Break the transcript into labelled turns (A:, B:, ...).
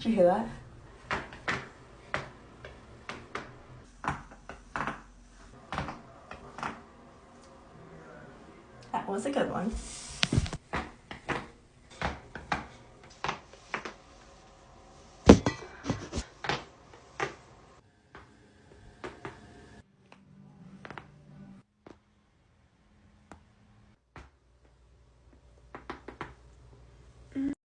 A: Do you hear that? That was a good one.